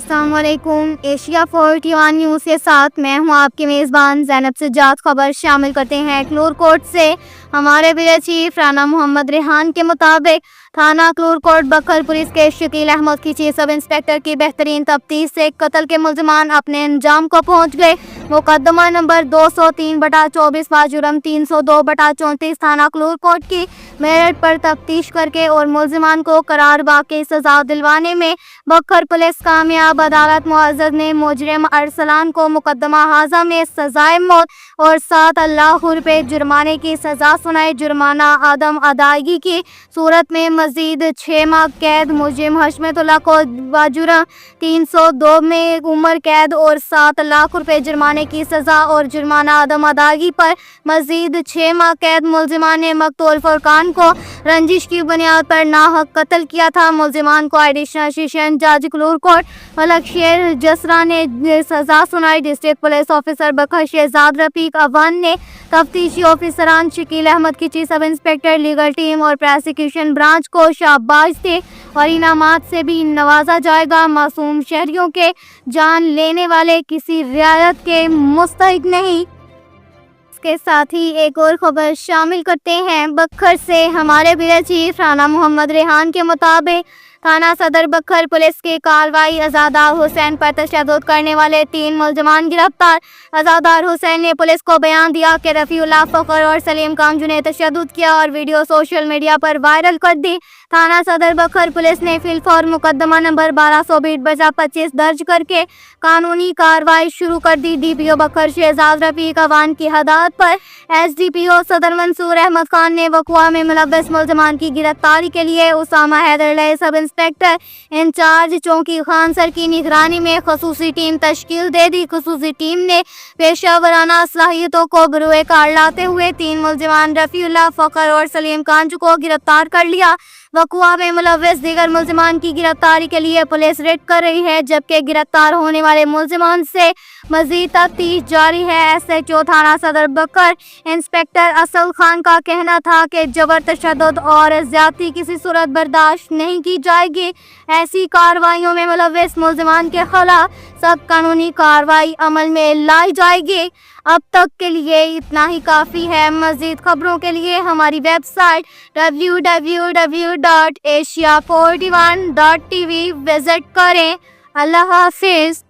अस्सलाम वालेकुम। Asia 41 news के साथ मैं हूं आपकी मेज़बान ज़ैनब सज्जाद। खबर शामिल करते हैं क्लोरकोट से। हमारे ब्यूरो चीफ राना मोहम्मद रेहान के मुताबिक थाना क्लोरकोट बखर पुलिस के शकील अहमद की चीफ सब इंस्पेक्टर की बेहतरीन तफ्तीश से कत्ल के मुल्ज़िमान अपने अंजाम को पहुँच गए। मुकदमा नंबर 203/24 जुर्म 302/34 थाना क्लोरकोट की मेरठ पर तफ्तीश करके और मुल्ज़िमान को करार वाक़ई सज़ा दिलवाने में बखर पुलिस कामयाब। अदालत मुअज़्ज़ज़ ने मुजरिम अरसलान को मुकदमा हाज़ा में सज़ाए मौत और 7 लाख रुपए जुर्माने की सज़ा सुनाई। जुर्माना आदम अदायगी की सूरत में मज़ीद 6 माह कैद। मुजरिम हशमतुल्लाह को जुर्म 302 में उम्र कैद और 7 लाख रुपए जुर्माने की सज़ा और जुर्माना आदम अदायगी पर मज़ीद 6 माह कैद। मुल्ज़िमान ने मकतूल फुरकान को रंजिश की बुनियाद पर नाहक कत्ल किया था। मुल्ज़िमान को एडिशनल सेशन जज क्लोरकोट मलक शेर जसरा ने सज़ा सुनाई। डिस्ट्रिक्ट पुलिस ऑफिसर बखर शहजाद रफीक अवान ने तफ्तीशी ऑफिसरान शकील अहमद की chief sub inspector legal team और प्रोसिक्यूशन ब्रांच को शाबाश दे और इनामात से भी नवाजा जाएगा। मासूम शहरियों के जान लेने वाले किसी रियायत के मुस्तहिक नहीं। इसके साथ ही एक और खबर शामिल करते हैं बखर से। हमारे ब्यूरो चीफ राना मोहम्मद रेहान के मुताबिक थाना सदर बखर पुलिस की कार्रवाई अज़ादार हुसैन पर तशद्दुद करने वाले 3 मुल्ज़िमान गिरफ्तार। अज़ादार हुसैन ने पुलिस को बयान दिया कि रफ़ीउल्लाह फ़खर और सलीम कामजू ने तशद्दुद किया और वीडियो सोशल मीडिया पर वायरल कर दी। थाना सदर बखर पुलिस ने फिलफौर मुकदमा नंबर 1220/25 दर्ज करके कानूनी कार्रवाई शुरू कर दी। DPO बखर शहजाद रफीक अवान की हदायत पर SDPO सदर मंसूर अहमद खान ने वक़्वा में मुलव्वस मुल्ज़िमान की गिरफ्तारी के लिए Usama Haider sub inspector in charge चौकी खान सर की निगरानी में खसूसी टीम तश्कील दे दी। खसूसी टीम ने पेशावराना सलाहियतों को बरूए कार लाते हुए 3 मुल्ज़िमान रफ़ीउल्लाह फ़खर और सलीम कामजू को गिरफ्तार कर लिया। वक़्वा में मुलव्वस दीगर मुल्ज़िमान की गिरफ्तारी के लिए पुलिस रेड कर रही है, जबकि गिरफ्तार होने वाले मुल्ज़िमान से मज़ीद तफ्तीश जारी है। SHO थाना सदर बकर इंस्पेक्टर असल खान का कहना था कि जबर तशद्दुद और ज़्यादती किसी सूरत बर्दाश्त नहीं की जाएगी। ऐसी कार्रवाइयों में मुलव्वस मुल्ज़िमान के खिलाफ सख्त कानूनी कार्रवाई अमल में लाई जाएगी। अब तक के लिए इतना ही काफ़ी है। मज़ीद खबरों के लिए हमारी वेबसाइट www.asia41.tv विज़िट करें। अल्लाह हाफ़िज़।